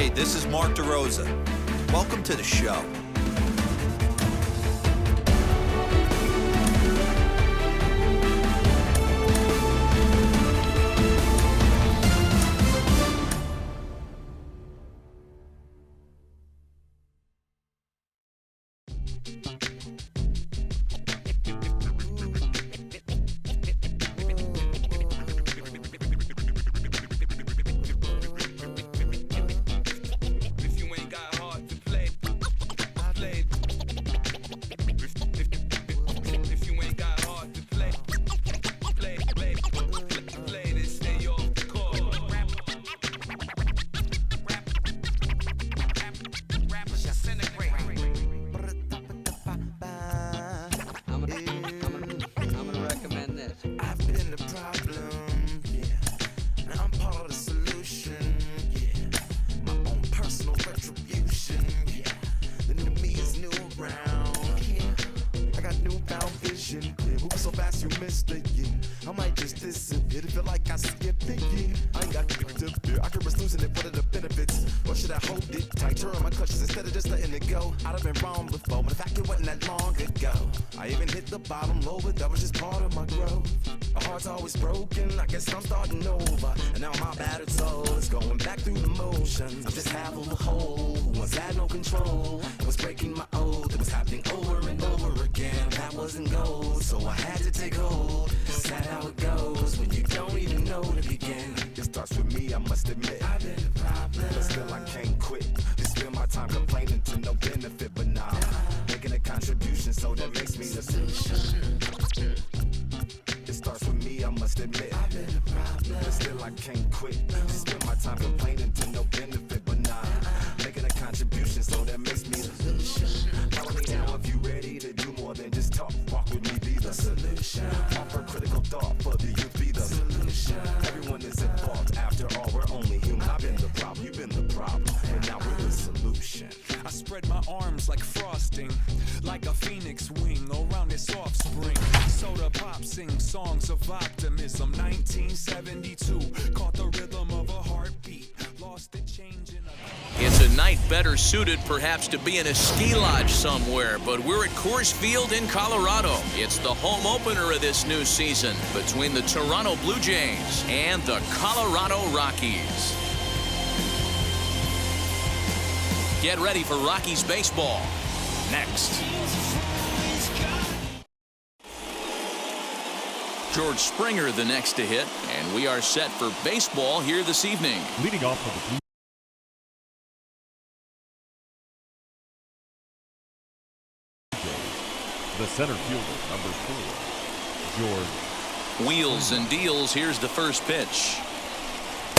Hey, this is Mark DeRosa. Welcome to the show. I might just disappear. Feel like I skipped the year. I ain't got to fear. I could risk losing it. What are the benefits? Or should I hold it tight? Turn my clutches instead of just letting it go. I'd have been wrong before, but the fact it wasn't that long ago. I even hit the bottom low, but that was just part of my growth. My heart's always broken. I guess I'm starting over. And now my battered soul is going back through the motions. I'm just half of a whole who once had no control. It was breaking my oath. It was happening over and over again. That wasn't gold, so I had to take hold. Sad how it goes when you don't even know to begin. It starts with me, I must admit. I've been a problem, but still I can't quit. Just spend my time complaining to no benefit, but nah, making a contribution, so that makes me the solution. It starts with me, I must admit. I've been a problem, but still I can't quit. Just spend my time complaining to no benefit, but nah, making a contribution, so that makes me the solution. Follow me now if you ready to do more than just talk. Walk with me, be the solution. Offer critical thought for the youth, be the solution. Everyone is involved, after all, we're only human. I've been the problem, you've been the problem, and now we're the solution. I spread my arms like frosting, like a phoenix wing around its offspring. Soda pop sings songs of optimism. 1972, caught the rhythm of a heartbeat, lost the change in a... It's a night better suited perhaps to be in a ski lodge somewhere, but we're at Coors Field in Colorado. It's the home opener of this new season between the Toronto Blue Jays and the Colorado Rockies. Get ready for Rockies baseball next. George Springer the next to hit, and we are set for baseball here this evening. Leading off for the Blue the center fielder, number 4, George. Wheels and deals. Here's the first pitch.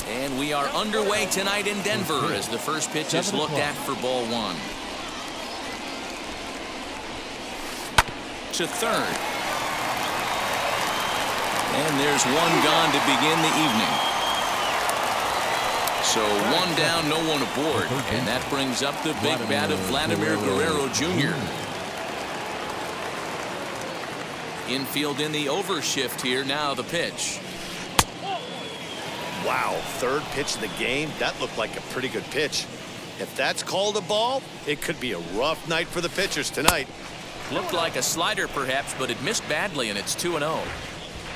And we are underway tonight in Denver as the first pitch is looked at for ball 1. To third. And there's one gone to begin the evening. So one down, no one aboard. And that brings up the big bat of Vladimir Guerrero Jr. Infield in the overshift here. Now the pitch. Wow, third pitch of the game. That looked like a pretty good pitch. If that's called a ball, it could be a rough night for the pitchers tonight. Looked like a slider perhaps, but it missed badly, and it's 2-0.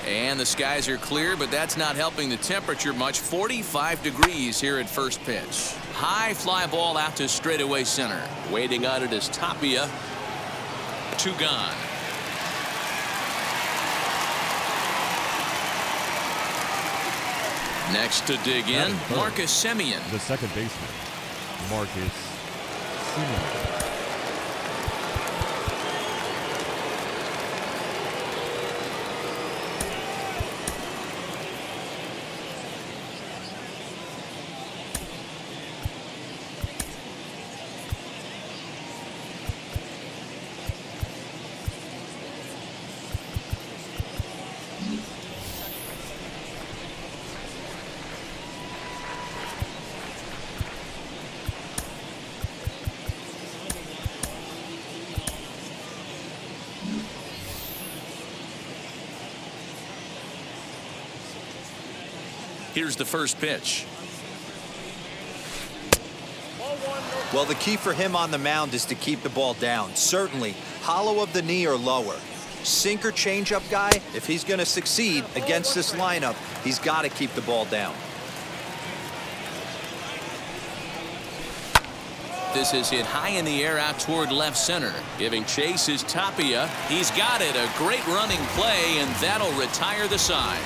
And the skies are clear, but that's not helping the temperature much. 45 degrees here at first pitch. High fly ball out to straightaway center. Waiting on it is Tapia. 2 gone. Next to dig in, Marcus Semien. The second baseman, Marcus Semien. Here's the first pitch. Well, the key for him on the mound is to keep the ball down. Certainly, hollow of the knee or lower. Sinker changeup guy, if he's going to succeed against this lineup, he's got to keep the ball down. This is hit high in the air out toward left center. Giving chase is Tapia. He's got it. A great running play, and that'll retire the side.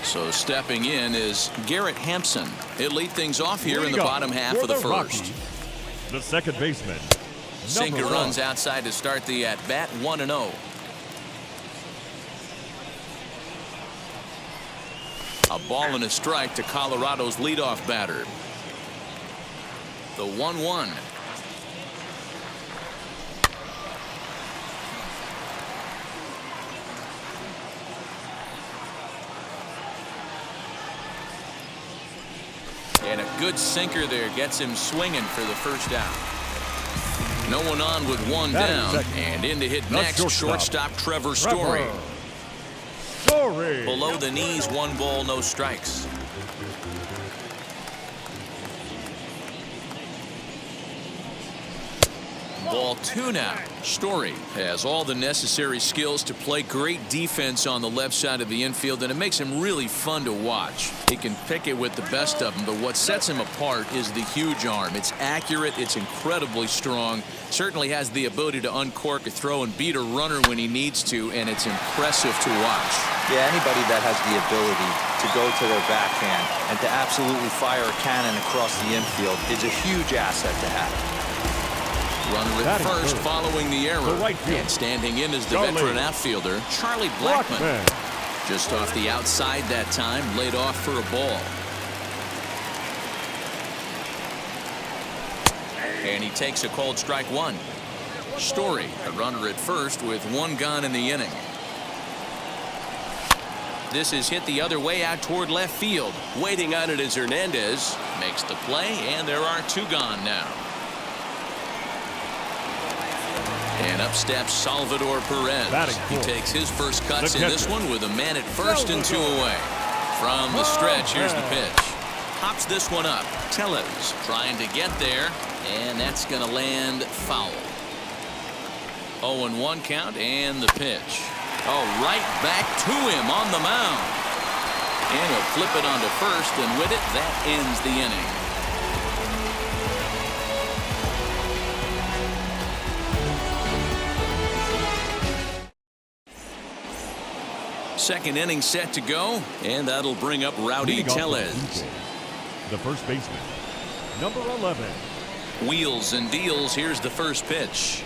So stepping in is Garrett Hampson. He'll lead things off here in the bottom half of the first. Rockies, the second baseman. Sinker runs outside to start the at-bat, 1-0. A ball and a strike to Colorado's leadoff batter. The 1-1. And a good sinker there gets him swinging for the first out. No one on with one down. And in to hit next, shortstop Trevor Story. Below the knees, 1 ball, no strikes. Ball 2 now. Story has all the necessary skills to play great defense on the left side of the infield, and it makes him really fun to watch. He can pick it with the best of them, but what sets him apart is the huge arm. It's accurate, it's incredibly strong, certainly has the ability to uncork a throw and beat a runner when he needs to, and it's impressive to watch. Yeah, anybody that has the ability to go to their backhand and to absolutely fire a cannon across the infield is a huge asset to have. Runner at first following the error. And standing in is the veteran outfielder, Charlie Blackmon. Just off the outside that time, laid off for a ball. And he takes a called strike 1. Story, a runner at first with 1 gone in the inning. This is hit the other way out toward left field. Waiting on it is Hernandez. Makes the play, and there are 2 gone now. And up steps Salvador Perez. He takes his first cuts in this one with a man at first and 2 away. From the stretch, here's the pitch. Pops this one up. Tellez trying to get there, and that's going to land foul. 0-1 count, and the pitch. Oh, right back to him on the mound. And he'll flip it onto first, and with it, that ends the inning. Second inning set to go, and that'll bring up Rowdy Tellez. The first baseman, number 11. Wheels and deals. Here's the first pitch.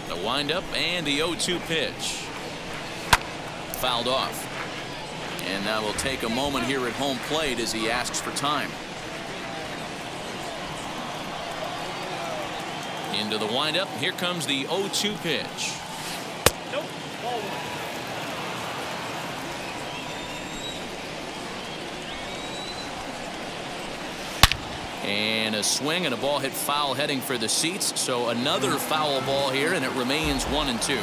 The windup and the 0-2 pitch. Fouled off. And now we'll take a moment here at home plate as he asks for time. Into the windup. Here comes the 0-2 pitch. Nope. Ball 1. And a swing and a ball hit foul heading for the seats. So another foul ball here, and it remains 1-2.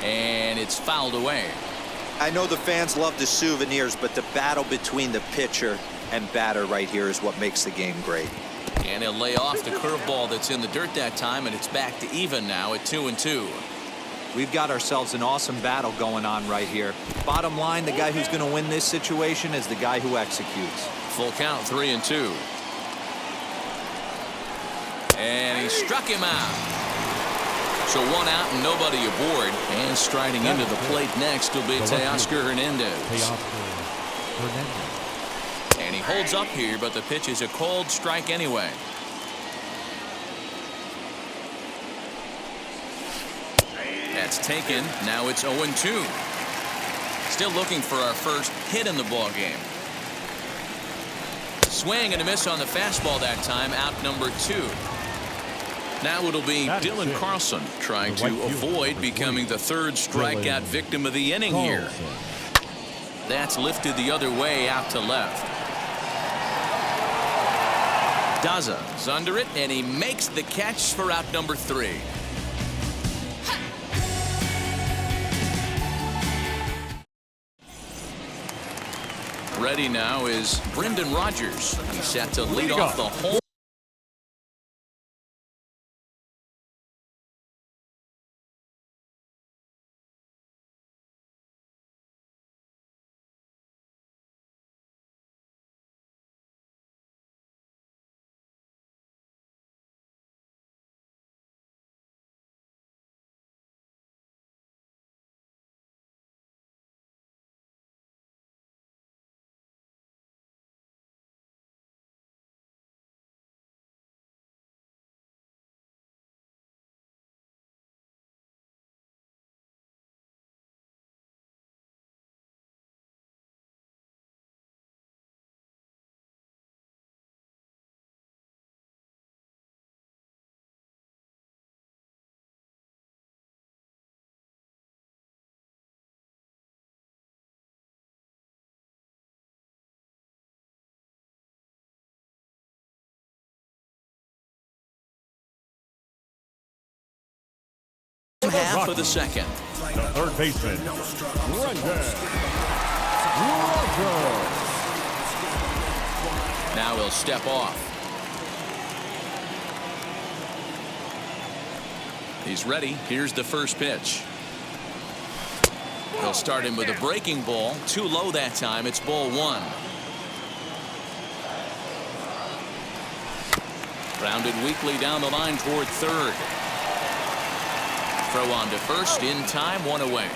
And it's fouled away. I know the fans love the souvenirs, but the battle between the pitcher and batter right here is what makes the game great. And he'll lay off the curveball that's in the dirt that time, and it's back to even now at 2-2. We've got ourselves an awesome battle going on right here. Bottom line, the guy who's going to win this situation is the guy who executes. Full count, 3-2. And he struck him out. So 1 out and nobody aboard. And striding into the plate next will be Teoscar Hernandez. And he holds up here, but the pitch is a called strike anyway. That's taken. Now it's 0-2. Still looking for our first hit in the ball game. Swing and a miss on the fastball that time. Out number 2. Now it'll be Dylan Carlson trying to avoid becoming the third strikeout victim of the inning here. That's lifted the other way out to left. Daza's under it, and he makes the catch for out number 3. Ready now is Brendan Rodgers. He's set to lead off the home. Half of the second. The third baseman, Brendan Rodgers. Now he'll step off. He's ready. Here's the first pitch. He'll start him with a breaking ball. Too low that time. It's ball 1. Grounded weakly down the line toward third. Throw on to first in time, 1 away.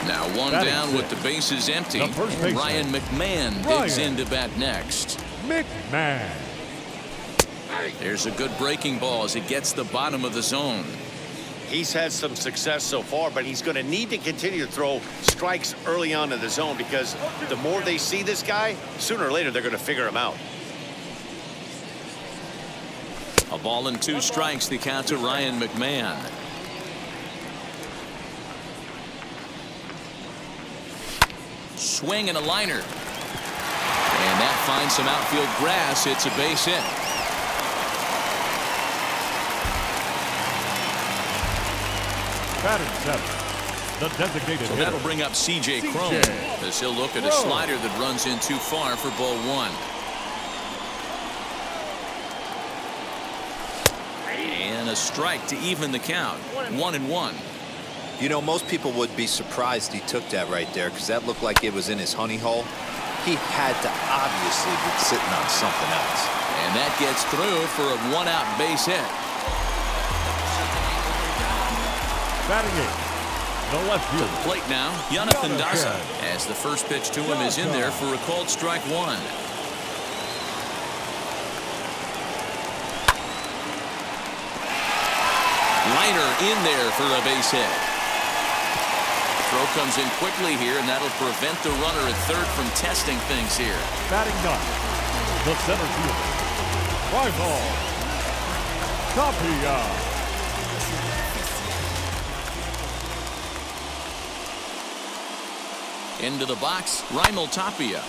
Now 1 down with the bases empty. Ryan McMahon digs in to bat next. McMahon. There's a good breaking ball as it gets the bottom of the zone. He's had some success so far, but he's going to need to continue to throw strikes early on in the zone because the more they see this guy, sooner or later they're going to figure him out. A ball and 2 strikes, the count to Ryan McMahon. Swing and a liner. And that finds some outfield grass. It's a base hit. Batting 7. The designated So that'll bring up C.J. Cron as he'll look at a slider that runs in too far for ball 1. And a strike to even the count. 1-1. You know, most people would be surprised he took that right there because that looked like it was in his honey hole. He had to obviously be sitting on something else. And that gets through for a 1-out base hit. Batting 8. The left To fielder. the plate now, Jonathan Daza, as the first pitch to him is in there for a called strike 1. Liner in there for a base hit. Throw comes in quickly here, and that'll prevent the runner at third from testing things here. Batting 9. The center fielder. Rival. Tapia. Into the box, Raimel Tapia.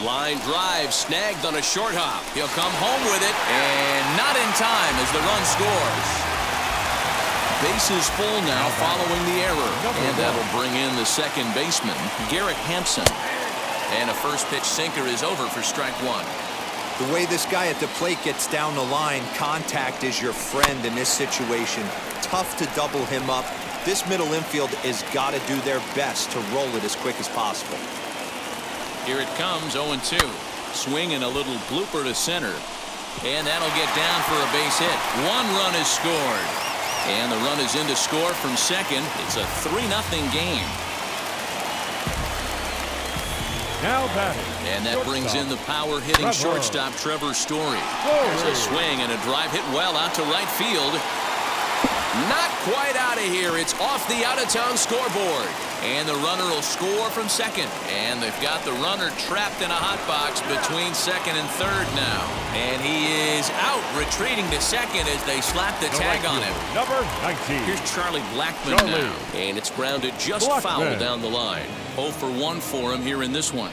Line drive snagged on a short hop. He'll come home with it, and not in time as the run scores. Bases full now following the error, and that'll bring in the second baseman, Garrett Hampson. And a first pitch sinker is over for strike 1. The way this guy at the plate gets down the line, contact is your friend in this situation. Tough to double him up. This middle infield has got to do their best to roll it as quick as possible. Here it comes, 0-2. Swing and a little blooper to center. And that'll get down for a base hit. 1 run is scored. And the run is in to score from second. It's a 3-0 game. Now batting. And that brings in the power-hitting shortstop Trevor Story. There's a swing and a drive hit well out to right field. Not quite out of here. It's off the out-of-town scoreboard. And the runner will score from second. And they've got the runner trapped in a hot box between second and third now. And he is out, retreating to second as they slap the tag on him. Number 19. Here's Charlie Blackman now. And it's grounded just foul down the line. 0 for 1 for him here in this one.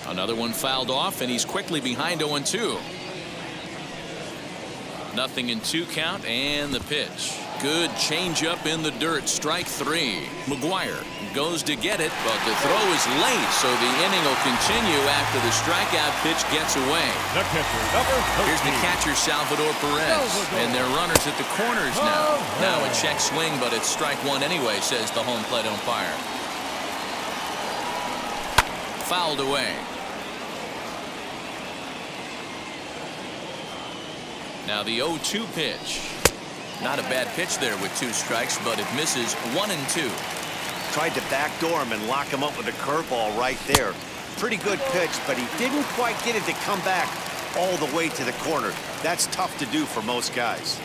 Another one fouled off, and he's quickly behind 0-2. Nothing in 2 count, and the pitch. Good changeup in the dirt. Strike 3. McGuire goes to get it, but the throw is late, so the inning will continue after the strikeout pitch gets away. The catcher, number 13. Here's the catcher, Salvador Perez, and their runners at the corners now. Now a check swing, but it's strike 1 anyway, says the home plate umpire. Fouled away. Now the 0-2 pitch. Not a bad pitch there with 2 strikes, but it misses 1 and 2. Tried to backdoor him and lock him up with a curveball right there. Pretty good pitch, but he didn't quite get it to come back all the way to the corner. That's tough to do for most guys.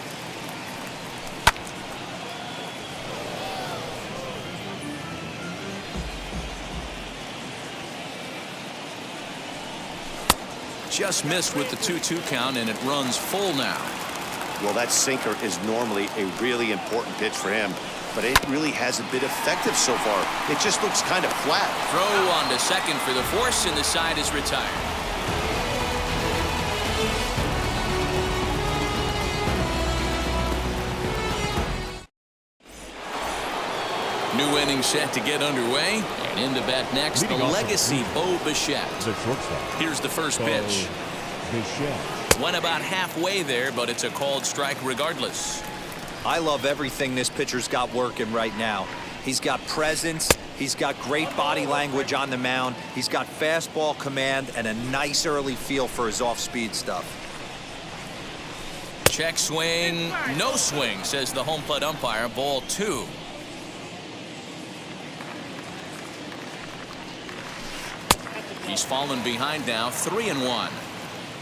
Just missed with the 2-2 count, and it runs full now. Well, that sinker is normally a really important pitch for him, but it really hasn't been effective so far. It just looks kind of flat. Throw on to second for the force, and the side is retired. New inning set to get underway, and in the bat next, the legacy Bo Bichette. The shortstop. Here's the first pitch. Bichette. Went about halfway there, but it's a called strike regardless. I love everything this pitcher's got working right now. He's got presence. He's got great body language on the mound. He's got fastball command and a nice early feel for his off-speed stuff. Check swing, no swing, says the home plate umpire. Ball 2. He's fallen behind now, 3-1.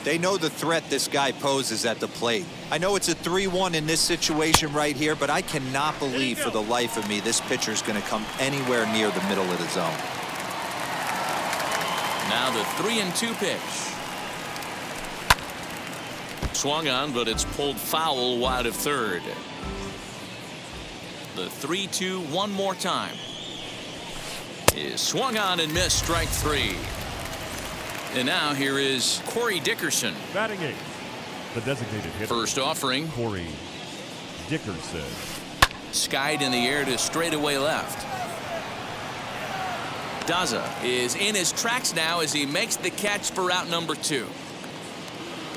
They know the threat this guy poses at the plate. I know it's a 3-1 in this situation right here, but I cannot believe for the life of me this pitcher's going to come anywhere near the middle of the zone. Now the 3-2 pitch. Swung on, but it's pulled foul wide of third. The 3-2 one more time. Is swung on and missed, strike 3. And now here is Corey Dickerson. Batting 8. The designated hitter. First offering. Corey Dickerson. Skied in the air to straightaway left. Daza is in his tracks now as he makes the catch for out number 2.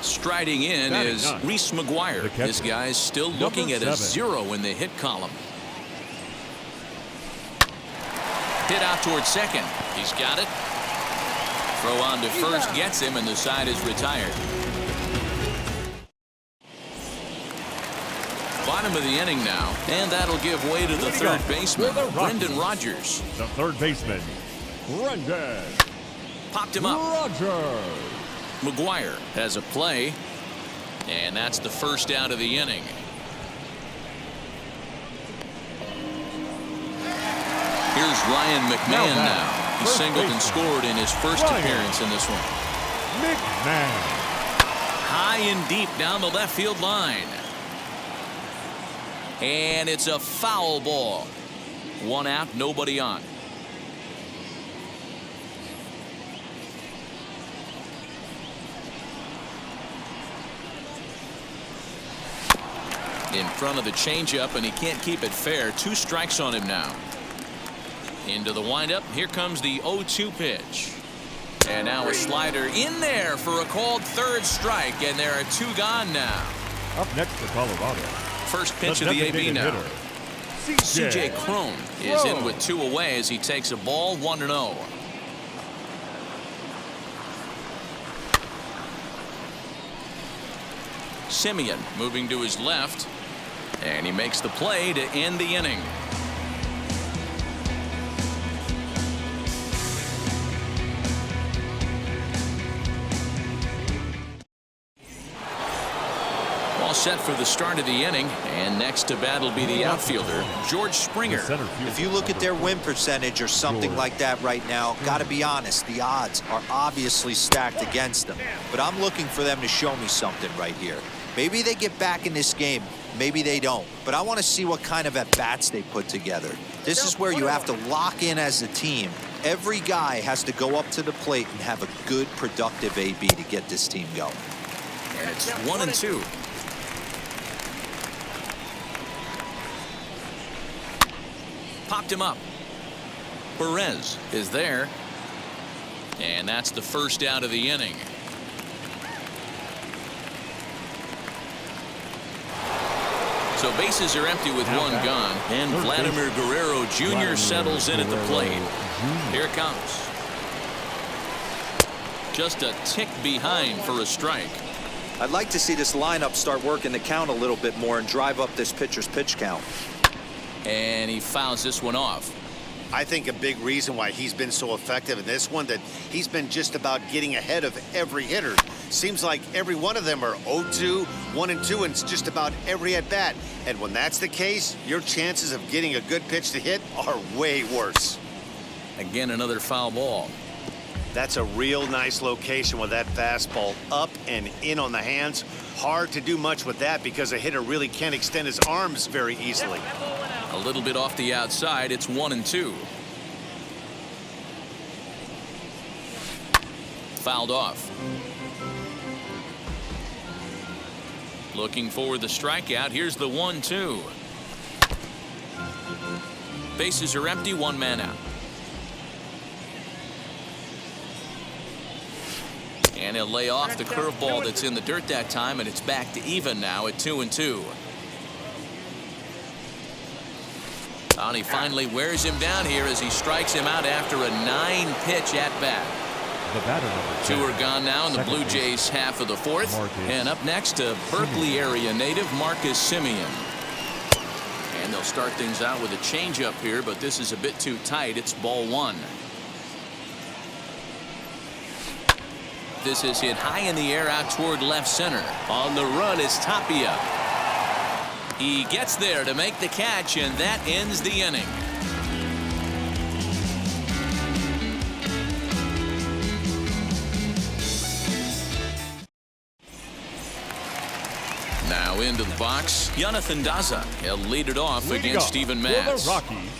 Striding in is Reese McGuire. This guy's still looking at a 0 in the hit column. Hit out towards second. He's got it. Throw on to first gets him, and the side is retired. Bottom of the inning now, and that'll give way to the third baseman, Brendan Rodgers. The third baseman, Brendan. Popped him up. Rodgers. McGuire has a play, and that's the first out of the inning. Here's Ryan McMahon now. He singled and scored in his first appearance in this one. McMahon. High and deep down the left field line. And it's a foul ball. 1 out, nobody on. In front of the changeup, and he can't keep it fair. 2 strikes on him now. Into the windup. Here comes the 0-2 pitch. And now a slider in there for a called third strike, and there are 2 gone now. Up next for Colorado. First pitch of the AB now. C.J. Cron is in with 2 away as he takes a ball 1-0. Simeon moving to his left, and he makes the play to end the inning. All set for the start of the inning, and next to bat will be the outfielder, George Springer. If you look at their win percentage or something like that right now, got to be honest, the odds are obviously stacked against them. But I'm looking for them to show me something right here. Maybe they get back in this game, maybe they don't. But I want to see what kind of at-bats they put together. This is where you have to lock in as a team. Every guy has to go up to the plate and have a good, productive AB to get this team going. And it's 1-2. Popped him up. Perez is there. And that's the first out of the inning. So bases are empty with one gone. And Vladimir Guerrero Jr. settles in at the plate. Here it comes. Just a tick behind for a strike. I'd like to see this lineup start working the count a little bit more and drive up this pitcher's pitch count. And he fouls this one off. I think a big reason why he's been so effective in this one, that he's been just about getting ahead of every hitter. Seems like every one of them are 0-2, 1-2, and it's just about every at-bat. And when that's the case, your chances of getting a good pitch to hit are way worse. Again, another foul ball. That's a real nice location with that fastball up and in on the hands. Hard to do much with that because a hitter really can't extend his arms very easily. A little bit off the outside. It's 1-2. Fouled off. Looking for the strikeout. Here's the 1-2. Bases are empty. One man out. And he'll lay off the curveball that's in the dirt that time, and it's back to even now at 2-2. And he finally wears him down here as he strikes him out after a 9-pitch at-bat. The batter number 2 are gone now in the Blue Jays half of the fourth. And up next, a Berkeley area native, Marcus Simeon. And they'll start things out with a changeup here, but this is a bit too tight. It's ball 1. This is hit high in the air out toward left center. On the run is Tapia. He gets there to make the catch, and that ends the inning. Now into the box, Jonathan Daza. He'll lead it off against Steven Matz. For the Rockies,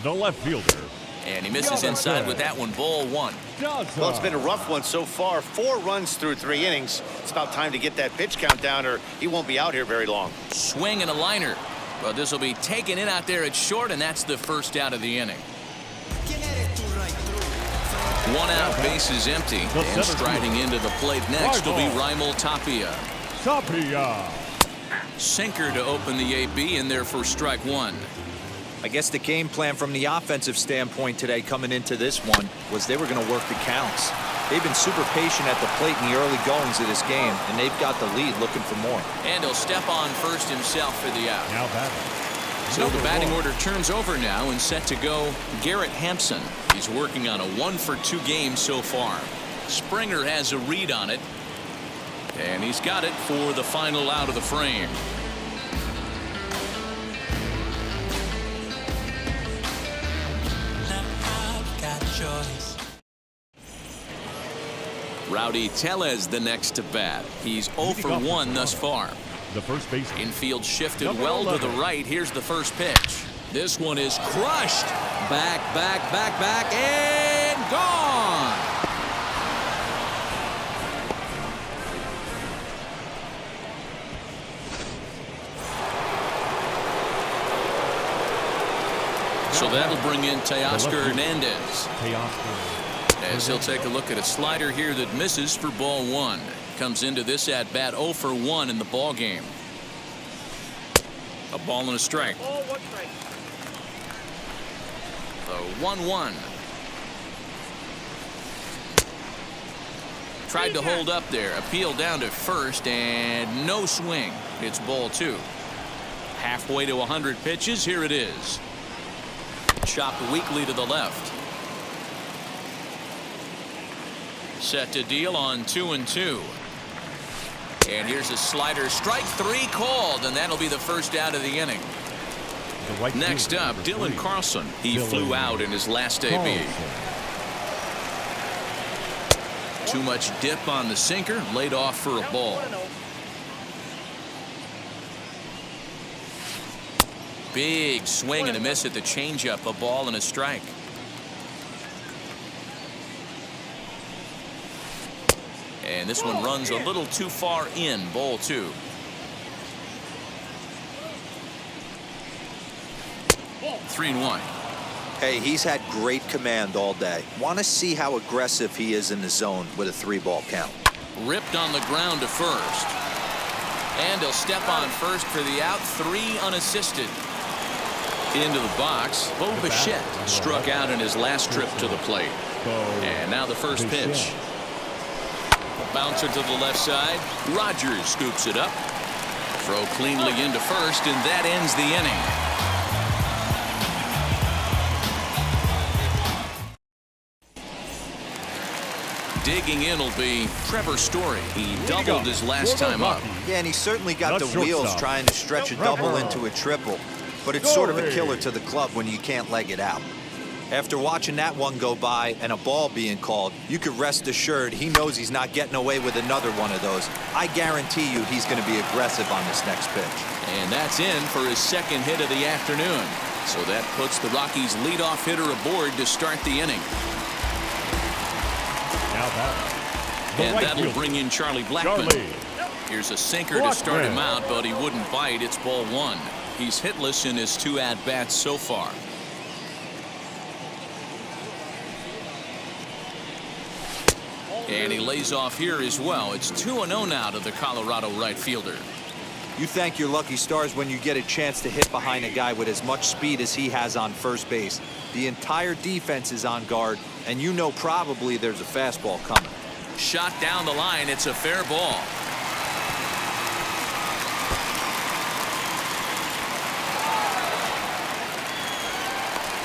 the left fielder. And he misses inside with that one. Ball 1. Well, it's been a rough one so far. 4 runs through 3 innings. It's about time to get that pitch count down, or he won't be out here very long. Swing and a liner. But this will be taken in out there at short, and that's the first out of the inning. 1 out, bases empty. And striding into the plate next will be Raimel Tapia. Sinker to open the AB in there for strike 1. I guess the game plan from the offensive standpoint today coming into this one was they were going to work the counts. They've been super patient at the plate in the early goings of this game, and they've got the lead looking for more. And he'll step on first himself for the out. Now batting. So the batting order turns over now and set to go Garrett Hampson. He's working on a 1-for-2 game so far. Springer has a read on it, and he's got it for the final out of the frame. Rowdy Tellez the next to bat. He's 0 for 1 thus far. The first base. Infield shifted well to the right. Here's the first pitch. This one is crushed. Back, and gone. So that'll bring in Teoscar Hernandez. As he'll take a look at a slider here that misses for ball 1. Comes into this at bat 0 for 1 in the ball game. A ball and a strike. The 1-1. Tried to hold up there. Appeal down to first, and no swing. It's ball 2. Halfway to 100 pitches. Here it is. Chopped weakly to the left. Set to deal on 2-2. And here's a slider, strike 3 called, and that'll be the first out of the inning. Next up, Dylan Carlson. He flew out in his last AB. Too much dip on the sinker, laid off for a ball. Big swing and a miss at the changeup, a ball and a strike. And this one runs a little too far in, ball 2. Three and 1. Hey, he's had great command all day. Want to see how aggressive he is in the zone with a 3-ball count. Ripped on the ground to first. And he'll step on first for the out, 3 unassisted. Into the box, Bo Bichette struck out in his last trip to the plate. And now the first pitch. Bouncer to the left side. Rogers scoops it up. Throw cleanly into first, and that ends the inning. Digging in will be Trevor Story. He doubled his last time up. Yeah, and he certainly got the wheels trying to stretch a double into a triple. But it's sort of a killer to the club when you can't leg it out. After watching that one go by and a ball being called, you could rest assured he knows he's not getting away with another one of those. I guarantee you he's going to be aggressive on this next pitch. And that's in for his second hit of the afternoon. So that puts the Rockies' leadoff hitter aboard to start the inning. And that'll bring in Charlie Blackmon. Here's a sinker to start him out, but he wouldn't bite. It's ball 1. He's hitless in his 2 at-bats so far. And he lays off here as well. It's 2-0 now to the Colorado right fielder. You thank your lucky stars when you get a chance to hit behind a guy with as much speed as he has on first base. The entire defense is on guard, and you know probably there's a fastball coming. Shot down the line. It's a fair ball.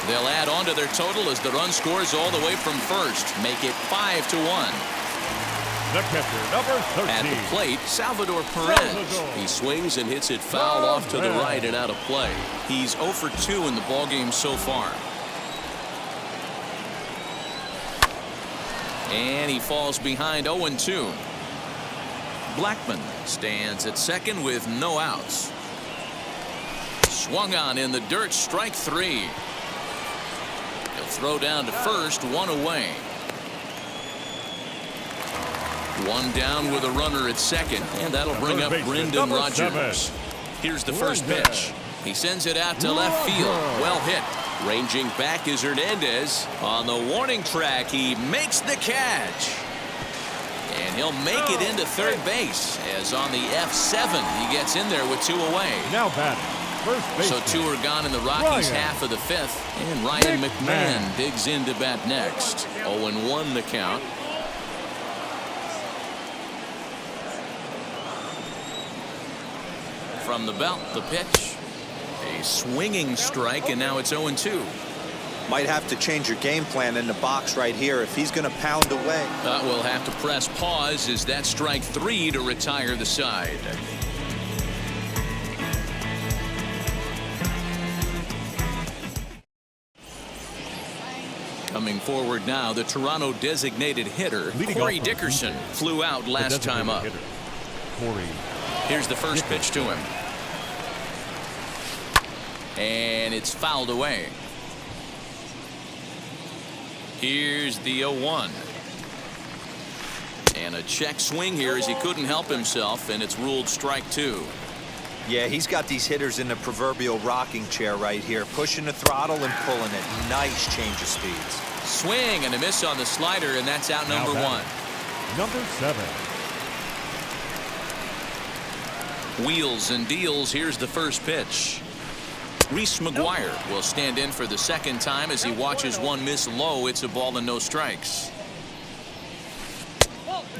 They'll add on to their total as the run scores all the way from first. Make it 5-1. The catcher, number 13. At the plate, Salvador Perez. He swings and hits it foul off to the right and out of play. He's 0 for 2 in the ballgame so far. And he falls behind 0-2. Blackmon stands at second with no outs. Swung on in the dirt, strike 3. He'll throw down to first, 1 away. 1 down with a runner at second, and that'll bring up Brendan Rodgers. Here's the first pitch. He sends it out to left field. Well hit. Ranging back is Hernandez. On the warning track, he makes the catch. And he'll make it into third base, as on the F7, he gets in there with 2 away. Now batting, first base. So 2 are gone in the Rockies' half of the 5th, and Ryan McMahon digs in to bat next. 0-1 the count. From the belt, the pitch. A swinging strike, and now it's 0-2. Might have to change your game plan in the box right here if he's going to pound away. We'll have to press pause as that strike 3 to retire the side. Coming forward now, the Toronto designated hitter, Corey Dickerson, flew out last time up. Here's the first pitch to him. And it's fouled away. Here's the 0-1. And a check swing here as he couldn't help himself, and it's ruled strike 2. Yeah, he's got these hitters in the proverbial rocking chair right here, pushing the throttle and pulling it. Nice change of speeds. Swing and a miss on the slider, and that's out number 1. Number 7. Wheels and deals. Here's the first pitch. Reese McGuire will stand in for the second time as he watches one miss low. It's a ball and no strikes.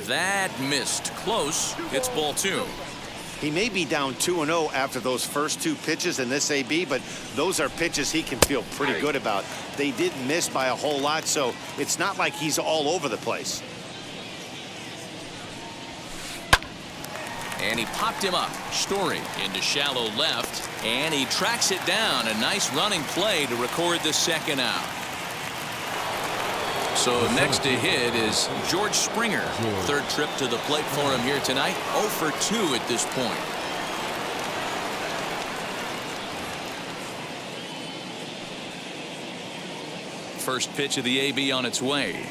That missed close. It's ball 2. He may be down 2-0 after those first 2 pitches in this AB, but those are pitches he can feel pretty good about. They did miss by a whole lot, so it's not like he's all over the place. And he popped him up. Story into shallow left. And he tracks it down. A nice running play to record the second out. So next to hit is George Springer. Third trip to the plate for him here tonight. 0 for 2 at this point. First pitch of the AB on its way.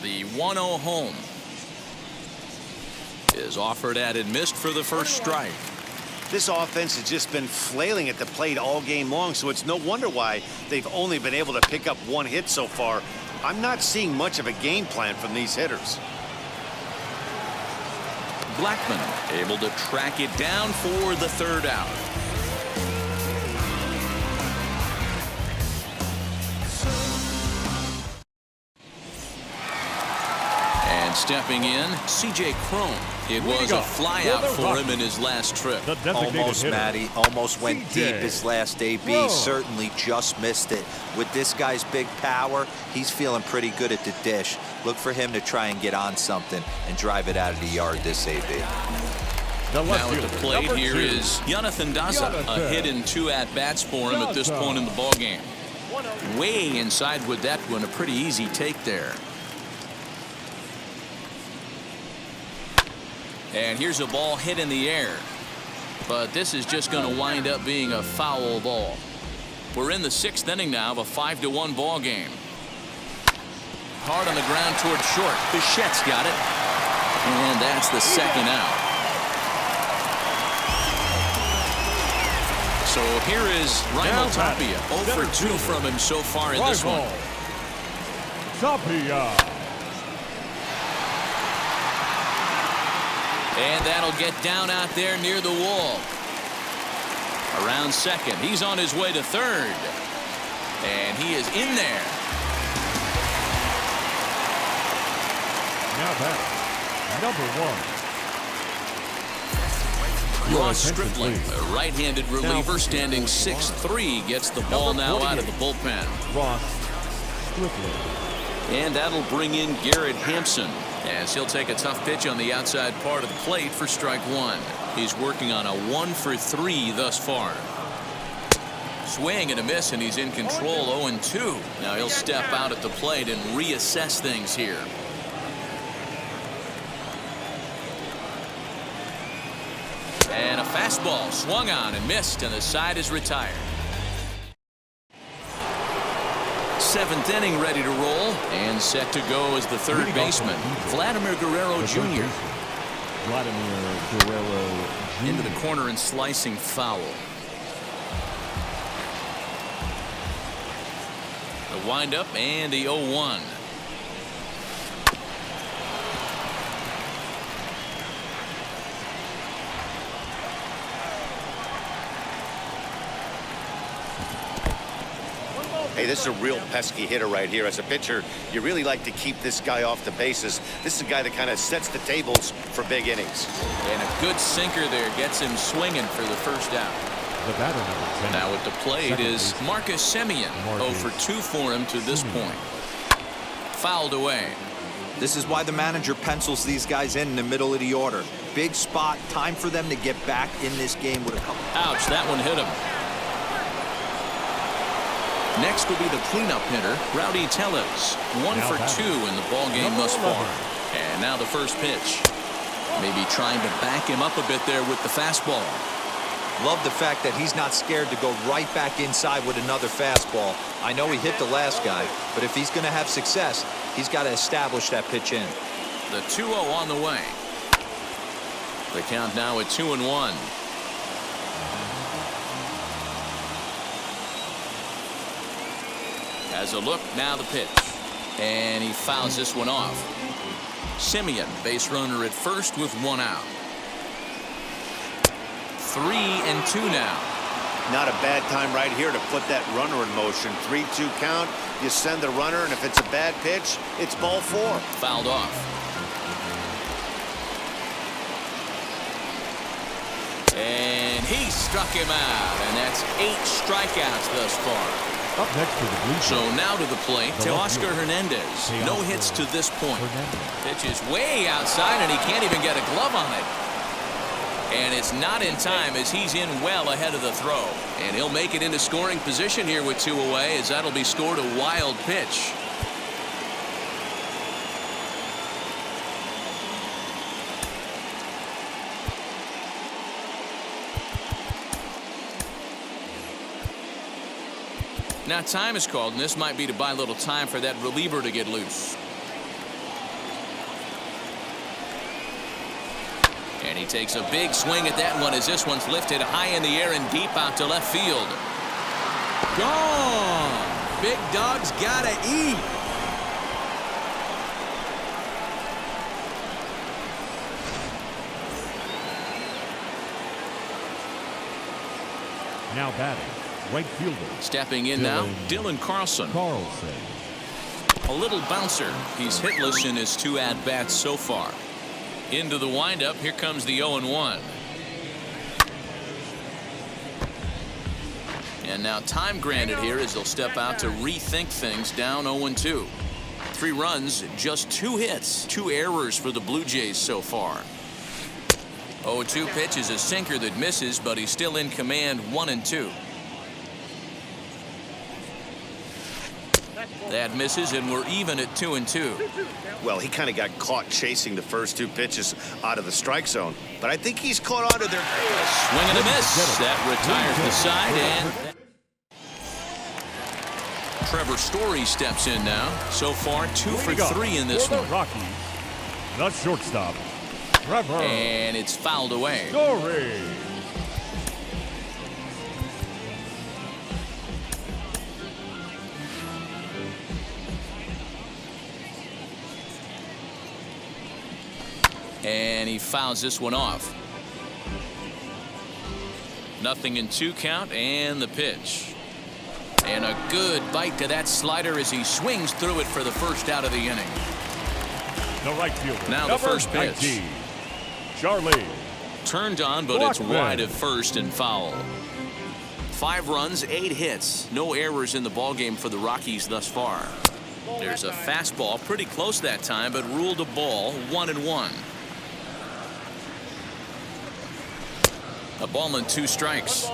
The 1-0 home is offered at and missed for the first strike. This offense has just been flailing at the plate all game long, so it's no wonder why they've only been able to pick up 1 hit so far. I'm not seeing much of a game plan from these hitters. Blackman able to track it down for the third out. And stepping in, C.J. Cron. It was a flyout for him in his last trip. Almost, Matty. Almost went deep his last AB. Certainly just missed it. With this guy's big power, he's feeling pretty good at the dish. Look for him to try and get on something and drive it out of the yard this AB. Now at the plate here is Jonathan Daza. A hit in 2 at-bats for him at this point in the ballgame. Way inside with that one. A pretty easy take there. And here's a ball hit in the air. But this is just going to wind up being a foul ball. We're in the 6th inning now of a 5-1 ball game. Hard on the ground toward short. Bichette's got it. And that's the second out. So here is Raimel Tapia. 0 for 2 from him so far in this one. Tapia. And that'll get down out there near the wall. Around second. He's on his way to third. And he is in there. Now back, number 1. Ross Stripling, a right-handed reliever standing 6'3", gets the ball now out of the bullpen. Ross Stripling. And that'll bring in Garrett Hampson, as he'll take a tough pitch on the outside part of the plate for strike 1. He's working on a 1 for 3 thus far. Swing and a miss, and he's in control. 0-2. Now he'll step out at the plate and reassess things here. And a fastball swung on and missed, and the side is retired. 7th inning ready to roll, and set to go as the third baseman, Vladimir Guerrero Jr. Vladimir Guerrero Jr. Into the corner and slicing foul. The windup and the 0-1. Hey, this is a real pesky hitter right here. As a pitcher, you really like to keep this guy off the bases. This is a guy that kind of sets the tables for big innings. And a good sinker there gets him swinging for the first out. The batter number 10. Now at the plate is Marcus Semien. 0 for 2 for him to this point. Fouled away. This is why the manager pencils these guys in the middle of the order. Big spot. Time for them to get back in this game with a couple. Ouch, that one hit him. Next will be the cleanup hitter, Rowdy Tellez. 1 for 2 in the ball game thus far. And now the first pitch. Maybe trying to back him up a bit there with the fastball. Love the fact that he's not scared to go right back inside with another fastball. I know he hit the last guy, but if he's going to have success, he's got to establish that pitch in. The 2-0 on the way. The count now at 2-1. Has a look, now the pitch. And he fouls this one off. Semien, base runner at first with 1 out. 3-2 now. Not a bad time right here to put that runner in motion. 3-2 count. You send the runner, and if it's a bad pitch, it's ball 4. Fouled off. And he struck him out, and that's 8 strikeouts thus far. Up next for the Blue Jays. So now to the plate, The Teoscar left fielder. Hernandez. The No outfielder. hits to this point. Hernandez. Pitch is way outside, and he can't even get a glove on it. And it's not in time as he's in well ahead of the throw. And he'll make it into scoring position here with 2 away, as that'll be scored a wild pitch. Now time is called, and this might be to buy a little time for that reliever to get loose. And he takes a big swing at that one as this one's lifted high in the air and deep out to left field. Gone! Big dog's gotta eat. Now batting, right fielder. Stepping in now, Dylan Carlson. Carlson. A little bouncer. He's hitless in his 2 at-bats so far. Into the windup, here comes the 0-1. And now time granted here as they'll step out to rethink things, down 0-2. 3 runs, just 2 hits, 2 errors for the Blue Jays so far. 0-2 pitch is a sinker that misses, but he's still in command, 1-2. That misses, and we're even at 2-2. Well, he kind of got caught chasing the first 2 pitches out of the strike zone, but I think he's caught onto their Swing and a miss. That retires the side, and Trevor Story steps in now. So far, 2 for 3 in this for the one. Rockies, the shortstop, Trevor And it's fouled away. Story. And he fouls this one off. 0-2 count, and the pitch. And a good bite to that slider as he swings through it for the first out of the inning. The right fielder. Now the number first pitch. 19, Charlie. Turned on, but it's Blackman. wide of first and foul. 5 runs, 8 hits. No errors in the ballgame for the Rockies thus far. There's a fastball pretty close that time, but ruled a ball, 1-1. A ball and 2 strikes.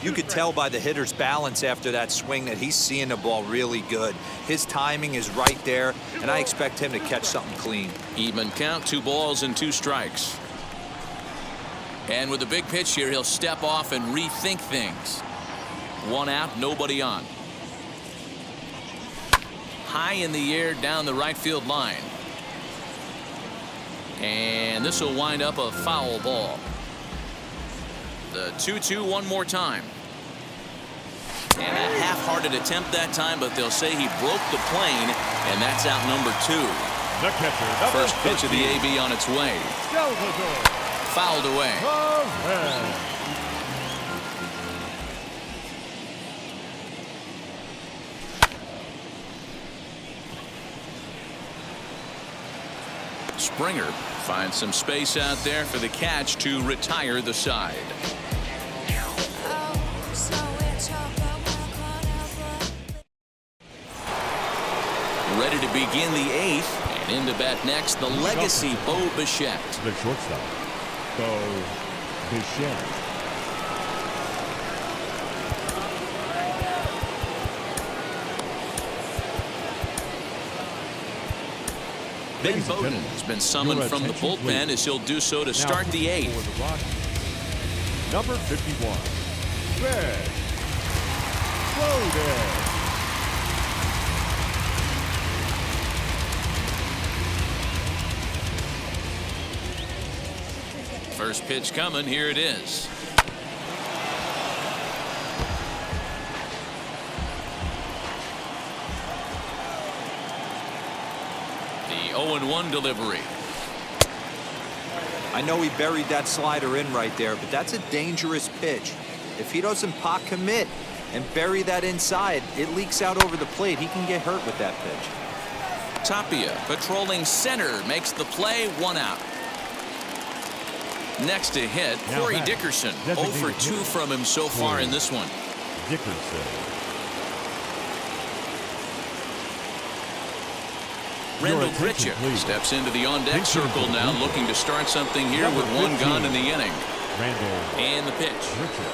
You could tell by the hitter's balance after that swing that he's seeing the ball really good. His timing is right there, and I expect him to catch something clean. Even count, 2 balls and 2 strikes. And with a big pitch here, he'll step off and rethink things. 1 out, nobody on. High in the air down the right field line. And this will wind up a foul ball. The 2-2 one more time. And a half-hearted attempt that time, but they'll say he broke the plane, and that's out number 2. The catcher, number First pitch of the 13, AB on its way. Salvador Fouled away. Perez. Springer finds some space out there for the catch to retire the side. Ready to begin the 8th, and into bat next, the legacy Bo Bichette. The shortstop, Bo Bichette. Ben Ladies and Bowden gentlemen, has been summoned your from the attention, bullpen please. as he'll do so to Now start the pitching 8th. for the Rockies, number 51, Red Loaded. First pitch coming, here it is. The 0-1 delivery. I know he buried that slider in right there, but that's a dangerous pitch. If he doesn't pot commit and bury that inside, it leaks out over the plate. He can get hurt with that pitch. Tapia patrolling center makes the play, 1 out. Next to hit, Now Corey back. Dickerson. 0 Designated for 2 hitter. from him so far in this one. Dickerson. Rendell attention, Pritchett please. steps into the on-deck circle now, looking to start something here Number with one 15. gone in the inning. Randall And the pitch. Richard.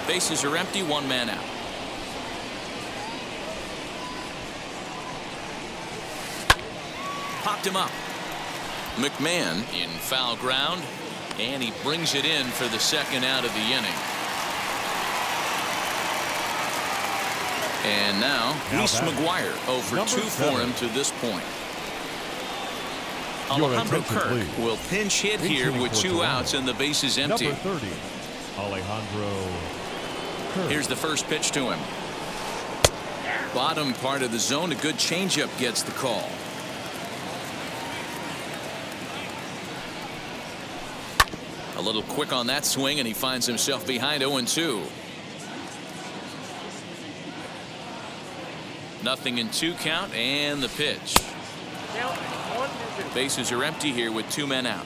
Bases are empty, one man out. Popped him up. McMahon in foul ground, and he brings it in for the second out of the inning. And now, Reese McGuire over Number 2 for 7. him to this point. Your Alejandro attention, Kirk please. will pinch hit here Inching with for 2 Toronto. outs and the bases empty. Number 30, Alejandro Kirk. Here's the first pitch to him. Bottom part of the zone, a good changeup gets the call. A little quick on that swing, and he finds himself behind 0-2. Nothing in 2 count, and the pitch. Bases are empty here with 2 men out.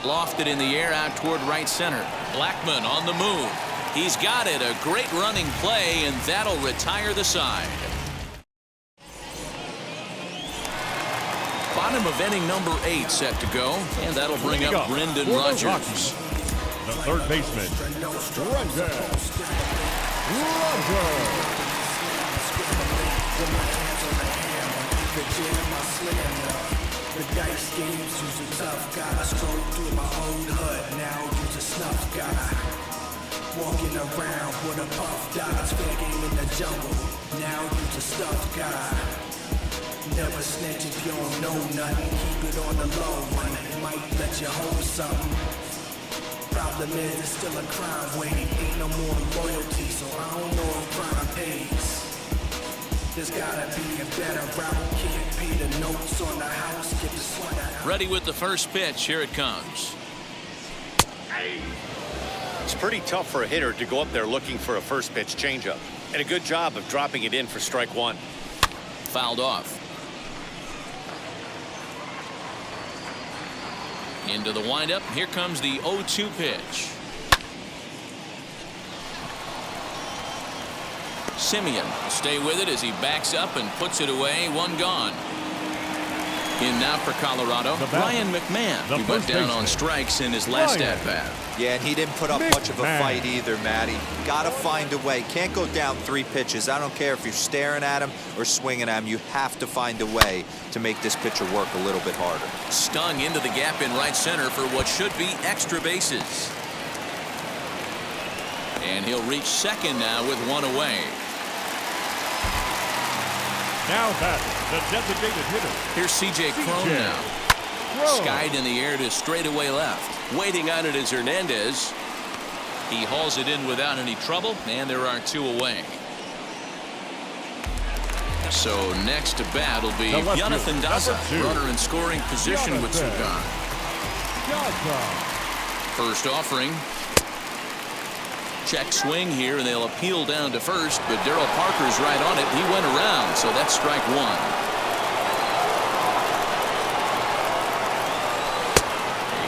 Lofted in the air out toward right center. Blackman on the move. He's got it. A great running play, and that'll retire the side. Bottom of inning number 8 set to go, and that'll bring up Brendan For the Rodgers. Rockies, the third baseman, Brendan Rodgers. The dice games use a tough guy. I stroll through my old hood, now use a snuff guy. Walking around with a puff dots, fair game in the jungle, now use a stuffed guy. Never snitch if you don't know nothing, keep it on the low one, might let you hold something. Problem is, it's still a crime waiting, ain't no more loyalty, so I don't know if crime pays. There's gotta be a better route. Can't pay the notes on the house. Get the sweat out. Ready with the first pitch. Here it comes. It's pretty tough for a hitter to go up there looking for a first pitch changeup. And a good job of dropping it in for strike 1. Fouled off. Into the windup. Here comes the 0-2 pitch. Simeon will stay with it as he backs up and puts it away. 1 gone. In now for Colorado, Ryan McMahon. He went down on strikes in his last at-bat. Yeah, and he didn't put up much of a fight either, Matty. Gotta find a way. Can't go down 3 pitches. I don't care if you're staring at him or swinging at him. You have to find a way to make this pitcher work a little bit harder. Stung into the gap in right center for what should be extra bases. And he'll reach second now with 1 away. Now batting, the designated hitter. Here's C.J. Cron now. Skied in the air to straightaway left. Waiting on it is Hernandez. He hauls it in without any trouble, and there are 2 away. So next to bat will be Jonathan Daza, runner in scoring position with 2 gone. First offering. Check swing here, and they'll appeal down to first, but Darryl Parker's right on it. He went around, so that's strike 1.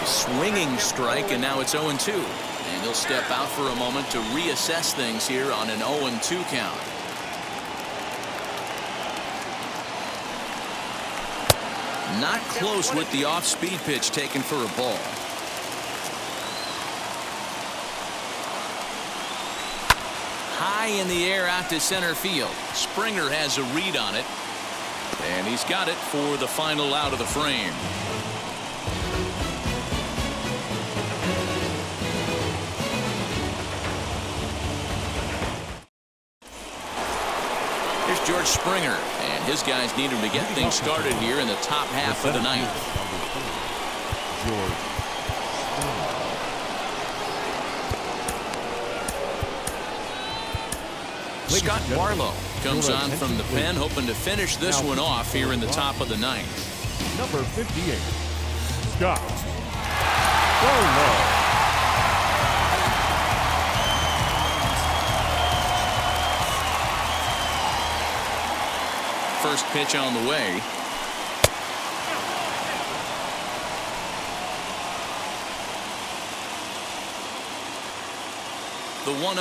A swinging strike, and now it's 0-2. And he'll step out for a moment to reassess things here on an 0-2 count. Not close with the off-speed pitch taken for a ball. High in the air out to center field. Springer has a read on it, and he's got it for the final out of the frame. Here's George Springer, and his guys need him to get things started here in the top half of the ninth. George. Scott Barlow comes on from the pen, hoping to finish this one off here in the top of the ninth. Number 58, Scott Barlow. First pitch on the way. the 1-0.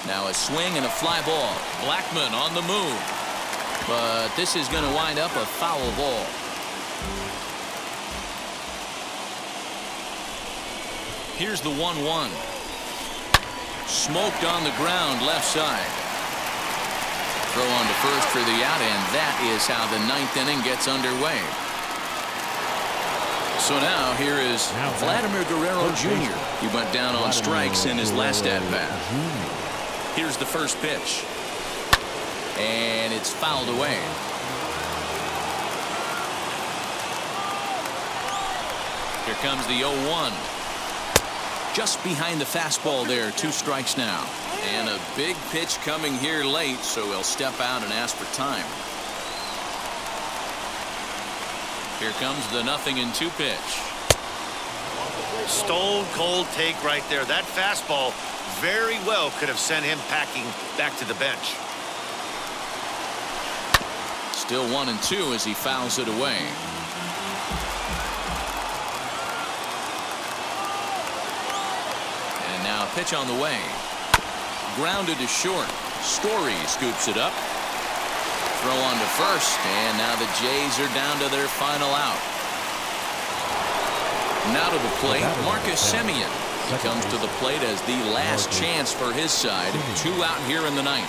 Now a swing and a fly ball. Blackmon on the move. But this is going to wind up a foul ball. Here's the 1-1. Smoked on the ground left side. Throw on to first for the out, and that is how the 9th inning gets underway. So now here is Vladimir Guerrero Jr. He went down on strikes in his last at-bat. Here's the first pitch. And it's fouled away. Here comes the 0-1. Just behind the fastball there. 2 strikes now. And a big pitch coming here late, so he'll step out and ask for time. Here comes the 0-2 pitch. Stone cold take right there. That fastball very well could have sent him packing back to the bench. Still 1-2 as he fouls it away. And now a pitch on the way. Grounded to short. Story scoops it up. Throw on to first, and now the Jays are down to their final out. Now to the plate, Marcus Semien. He comes to the plate as the last chance for his side. 2 out here in the 9th.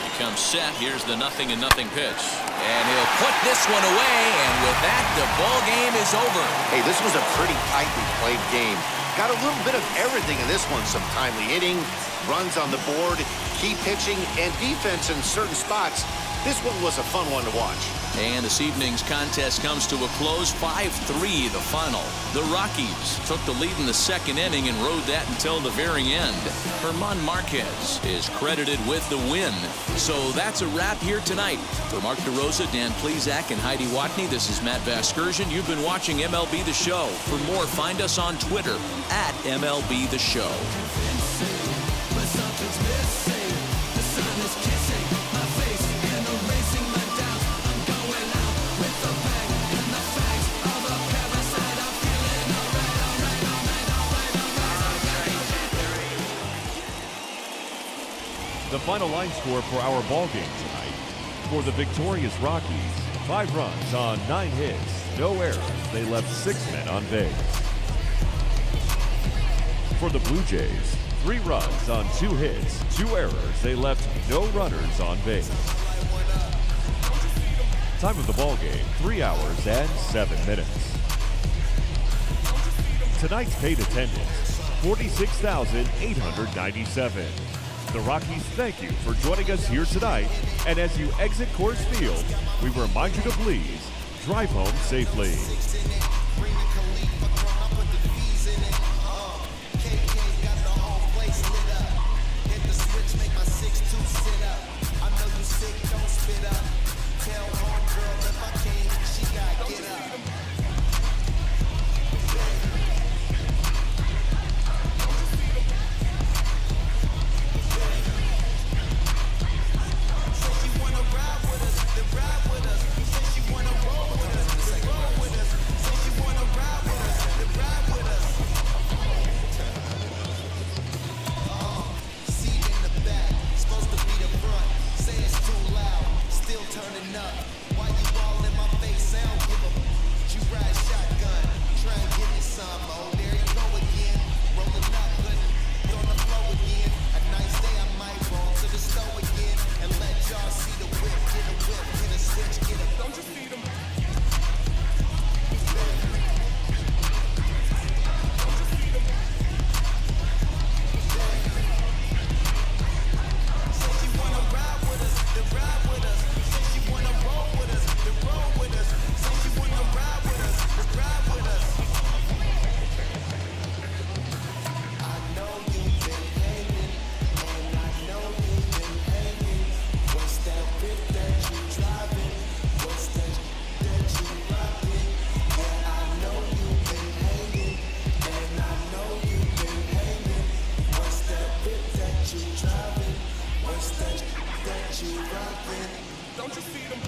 He comes set. Here's the 0-0 pitch. And he'll put this one away, and with that, the ball game is over. Hey, this was a pretty tightly played game. Got a little bit of everything in this one. Some timely hitting, runs on the board, key pitching, and defense in certain spots. This one was a fun one to watch. And this evening's contest comes to a close. 5-3 the final. The Rockies took the lead in the 2nd inning and rode that until the very end. German Marquez is credited with the win. So that's a wrap here tonight. For Mark DeRosa, Dan Plesac, and Heidi Watney, this is Matt Vasgersian. You've been watching MLB The Show. For more, find us on Twitter at MLB The Show. The final line score for our ball game tonight. For the victorious Rockies, 5 runs on 9 hits, no errors. They left 6 men on base. For the Blue Jays, 3 runs on 2 hits, 2 errors. They left no runners on base. Time of the ball game, 3 hours and 7 minutes. Tonight's paid attendance, 46,897. The Rockies thank you for joining us here tonight, and as you exit Coors Field, we remind you to please drive home safely. Don't you see them?